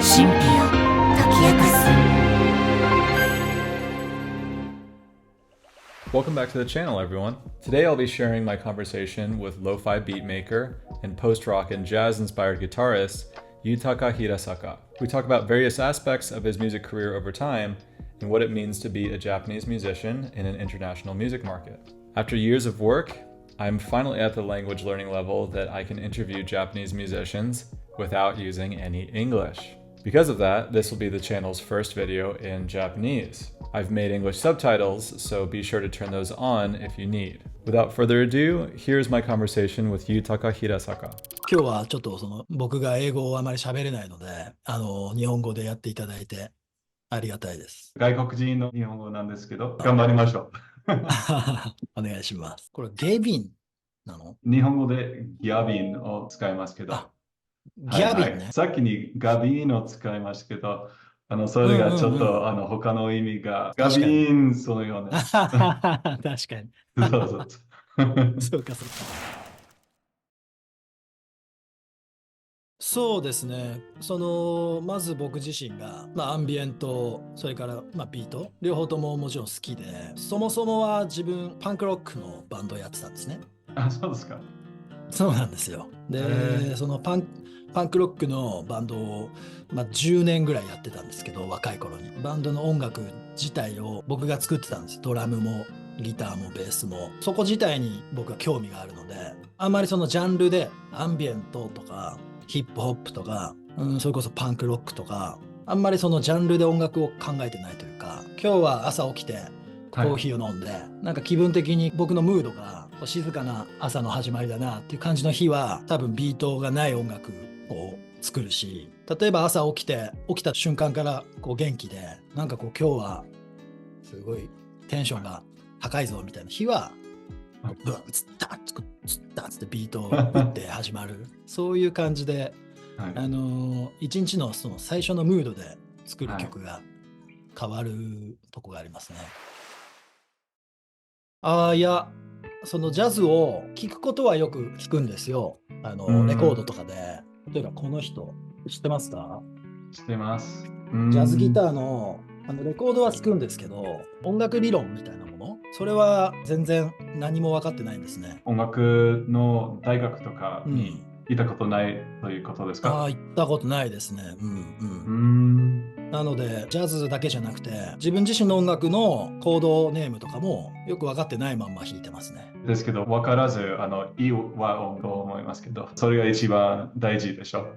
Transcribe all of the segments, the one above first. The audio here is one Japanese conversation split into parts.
神秘を解き明かす。 Welcome back to the channel, everyone. Today I'll be sharing my conversation with lo-fi beatmaker and post-rock and jazz-inspired guitarist Yutaka Hirasaka. We talk about various aspects of his music career over time and what it means to be a Japanese musician in an international music market. After years of work, I'm finally at the language learning level that I can interview Japanese musicians without using any English. Because of that, this will be the channel's first video in Japanese. I've made English subtitles, so be sure to turn those on if you need. Without further ado, here's my conversation with Yutaka Hirasaka. 今日はちょっと僕が英語をあまり喋れないので、日本語でやっていただいてありがたいです。外国人の日本語なんですけど、頑張りましょう。お願いします。これゲビンなの？日本語でギャビンを使いますけど。ギャビンね。さっきにガビンを使いましたけど、それがちょっと、他の意味がガビンそのような。確かに。そうそうそうかそうか。そうですね。まず僕自身が、アンビエント、それから、ビート、両方とももちろん好きで、そもそもは自分、パンクロックのバンドをやってたんですね。あ、そうですか。そうなんですよ。で、そのパンクロックのバンドを、10年ぐらいやってたんですけど、若い頃に。バンドの音楽自体を僕が作ってたんです。ドラムもギターもベースも。そこ自体に僕は興味があるので、あんまりそのジャンルでアンビエントとかヒップホップとか、それこそパンクロックとか、あんまりそのジャンルで音楽を考えてないというか、今日は朝起きてコーヒーを飲んで、なんか気分的に僕のムードが静かな朝の始まりだなっていう感じの日は、多分ビートがない音楽を作るし、例えば朝起きた瞬間から元気で、なんか今日はすごいテンションが高いぞみたいな日は、ブンツッタッツッタッツってビートを打って始まるそういう感じで、一日のその最初のムードで作る曲が変わるとこがありますね。いや、そのジャズを聴くことはよく聞くんですよ。レコードとかで。例えばこの人、知ってますか？知ってます。ジャズギターのレコードは聴くんですけど、音楽理論みたいなもの、それは全然何も分かってないんですね。音楽の大学とかに行ったことないということですか？行ったことないですね。なので、ジャズだけじゃなくて、自分自身の音楽のコードネームとかもよく分かってないまんま弾いてますね。ですけど、分からず、いい和音と思いますけど、それが一番大事でしょ。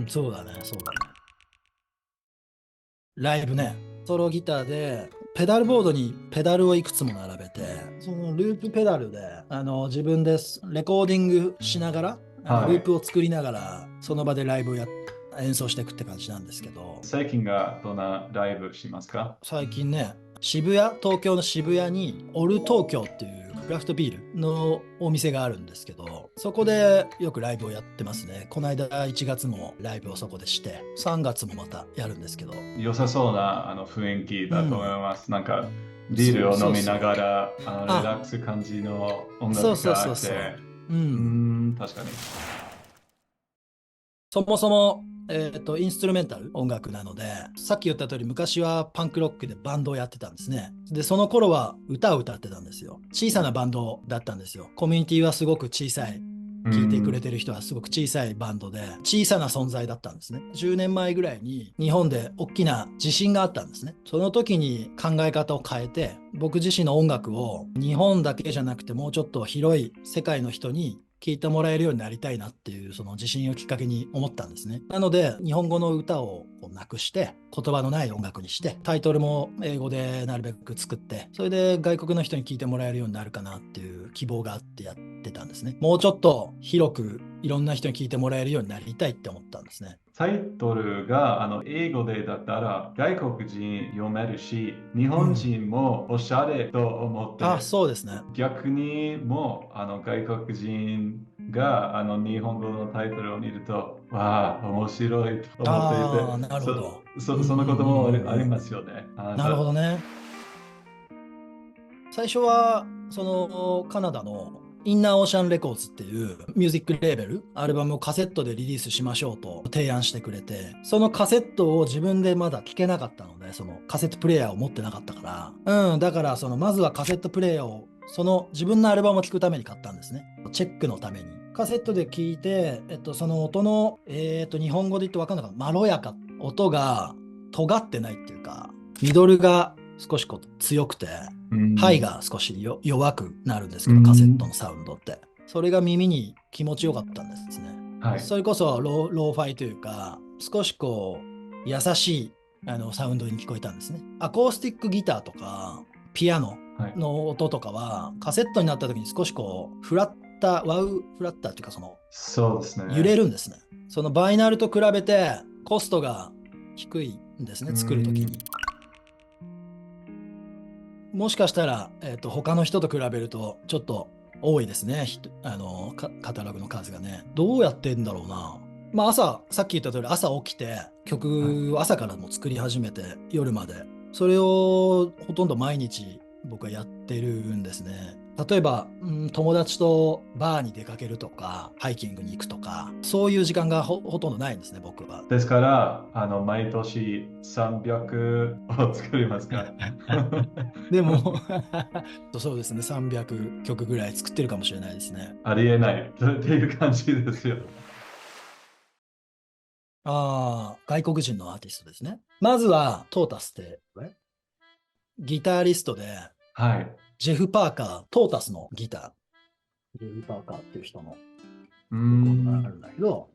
そうだね、そうだね。ライブね、ソロギターで、ペダルボードにペダルをいくつも並べて、そのループペダルで、自分でレコーディングしながら、ループを作りながら、その場でライブを演奏していくって感じなんですけど。最近がどんなライブしますか？最近ね、東京の渋谷にオル東京っていうクラフトビールのお店があるんですけど、そこでよくライブをやってますね。この間1月もライブをそこでして、3月もまたやるんですけど。良さそうな雰囲気だと思います。なんかビールを飲みながらリラックス感じの音楽があって。確かに。そもそもインストゥルメンタル音楽なので、さっき言った通り昔はパンクロックでバンドをやってたんですね。で、その頃は歌を歌ってたんですよ。小さなバンドだったんですよ。コミュニティはすごく小さい。聴いてくれてる人はすごく小さいバンドで、小さな存在だったんですね。10年前ぐらいに日本で大きな地震があったんですね。その時に考え方を変えて、僕自身の音楽を日本だけじゃなくてもうちょっと広い世界の人に聞いてもらえるようになりたいなっていう、その自信をきっかけに思ったんですね。なので日本語の歌をなくして言葉のない音楽にして、タイトルも英語でなるべく作って、それで外国の人に聞いてもらえるようになるかなっていう希望があってやってたんですね。もうちょっと広くいろんな人に聞いてもらえるようになりたいって思ったんですね。タイトルが英語でだったら外国人読めるし、日本人もおしゃれと思って、そうですね。逆にも外国人が日本語のタイトルを見ると、わあ、面白いと思っていて、なるほど。そのこともありますよね。なるほどね。最初はそのカナダのインナーオーシャンレコーズっていうミュージックレーベル、アルバムをカセットでリリースしましょうと提案してくれて、そのカセットを自分でまだ聴けなかったので、そのカセットプレイヤーを持ってなかったから、だからまずはカセットプレイヤーを自分のアルバムを聴くために買ったんですね。チェックのために。カセットで聴いて、その音の、日本語で言って分かんないかな、まろやか、音が尖ってないっていうか、ミドルが少し強くて、ハイが少し弱くなるんですけど、カセットのサウンドって。それが耳に気持ちよかったんですね。はい、それこそローファイというか、少し優しいサウンドに聞こえたんですね。アコースティックギターとか、ピアノの音とかは、カセットになった時に少しフラッター、ワウフラッターっていうかそうですね。揺れるんですね。そのバイナルと比べてコストが低いんですね、作る時に。もしかしたら、他の人と比べるとちょっと多いですね、カタログの数がね。どうやってんだろうな。まあさっき言った通り朝起きて曲を朝からも作り始めて夜まで。それをほとんど毎日僕はやってるんですね。例えば、友達とバーに出かけるとか、ハイキングに行くとか、そういう時間がほとんどないんですね、僕は。ですから、毎年300を作りますかでも、そうですね、300曲ぐらい作ってるかもしれないですね。ありえないっていう感じですよ。外国人のアーティストですね。まずは、トータスって、ギタリストで、はい。ジェフ・パーカー、トータスのギター。ジェフ・パーカーっていう人のレコードがあるんだけど、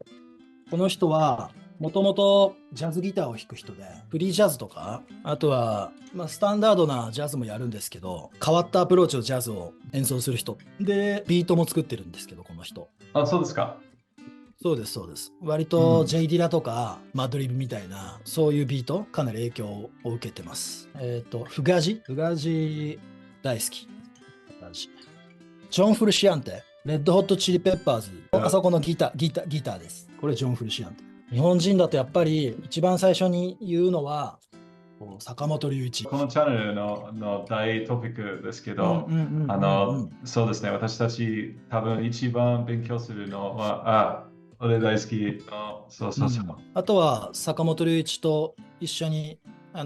この人はもともとジャズギターを弾く人で、フリージャズとか、あとは、スタンダードなジャズもやるんですけど、変わったアプローチのジャズを演奏する人で、ビートも作ってるんですけど、この人。あ、そうですか。そうです、そうです。割とJディラとか、マドリブみたいな、そういうビート、かなり影響を受けてます。フガジ大好き。ジョン・フルシアンテ、レッドホットチリペッパーズ、あそこのギターです。これジョン・フルシアンテ。日本人だとやっぱり一番最初に言うのは坂本龍一。このチャンネルの大トピックですけど、そうですね、私たち多分一番勉強するのは、俺大好きの、そう。あとは坂本龍一と一緒に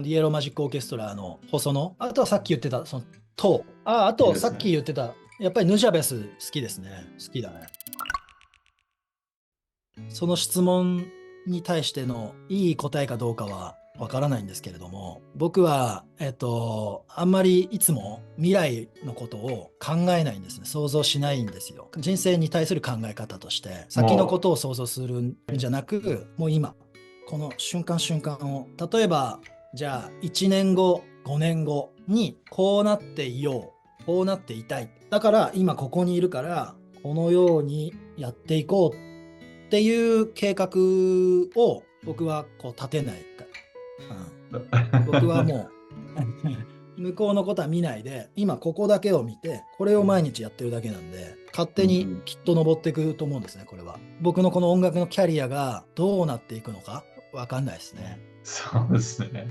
イエローマジックオーケストラの細野、あとはさっき言ってたあとさっき言ってた、やっぱりヌジャベス好きですね。好きだね。その質問に対してのいい答えかどうかはわからないんですけれども、僕は、あんまりいつも未来のことを考えないんですね。想像しないんですよ。人生に対する考え方として、先のことを想像するんじゃなく、もう今、この瞬間瞬間を、例えば、じゃあ1年後、5年後にこうなっていよう。こうなっていたい。だから今ここにいるから、このようにやっていこうっていう計画を僕は立てない。僕はもう向こうのことは見ないで、今ここだけを見て、これを毎日やってるだけなんで、勝手にきっと登っていくと思うんですね、これは。僕のこの音楽のキャリアがどうなっていくのかわかんないですね。そうですね。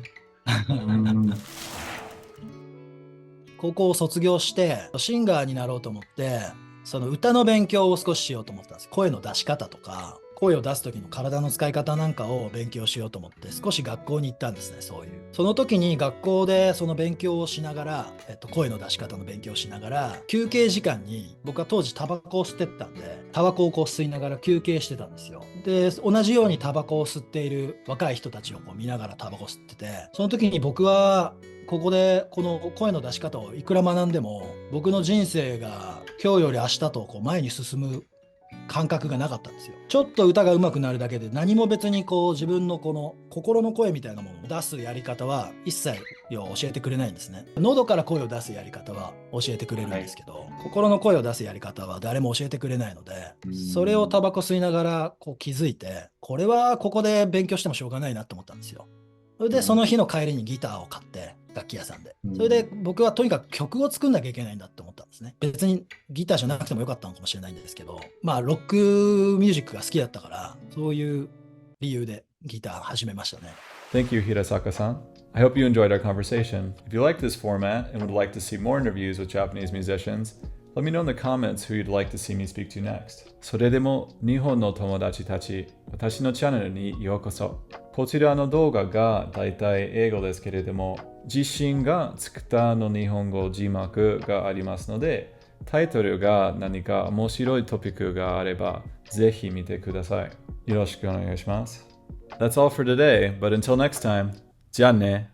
高校を卒業してシンガーになろうと思って、その歌の勉強を少ししようと思ったんです。声の出し方とか、声を出す時の体の使い方なんかを勉強しようと思って少し学校に行ったんですね。その時に学校でその勉強をしながら、声の出し方の勉強をしながら、休憩時間に僕は当時タバコを吸ってたんで、タバコを吸いながら休憩してたんですよ。で、同じようにタバコを吸っている若い人たちを見ながらタバコ吸ってて、その時に僕はここでこの声の出し方をいくら学んでも、僕の人生が今日より明日と前に進む感覚がなかったんですよ。ちょっと歌が上手くなるだけで、何も別に自分のこの心の声みたいなものを出すやり方は一切教えてくれないんですね。喉から声を出すやり方は教えてくれるんですけど、心の声を出すやり方は誰も教えてくれないので、それをタバコ吸いながら気づいて、これはここで勉強してもしょうがないなと思ったんですよ。それでその日の帰りにギターを買って、楽器屋さんで。それで僕はとにかく曲を作んなきゃいけないんだって思ったんですね。別にギターじゃなくてもよかったのかもしれないんですけど、ロックミュージックが好きだったから、そういう理由でギター始めましたね。Thank you, Hirasaka-san. I hope you enjoyed our conversation. If you like this format and would like to see more interviews with Japanese musicians, Let me know in the comments who you'd like to see me speak to next. それでも日本の友達たち、私のチャンネルにようこそ。こちらの動画がだいたい英語ですけれども、自身が作ったの日本語字幕がありますので、タイトルが何か面白いトピックがあれば、ぜひ見てください。よろしくお願いします。That's all for today, but until next time, じゃあね。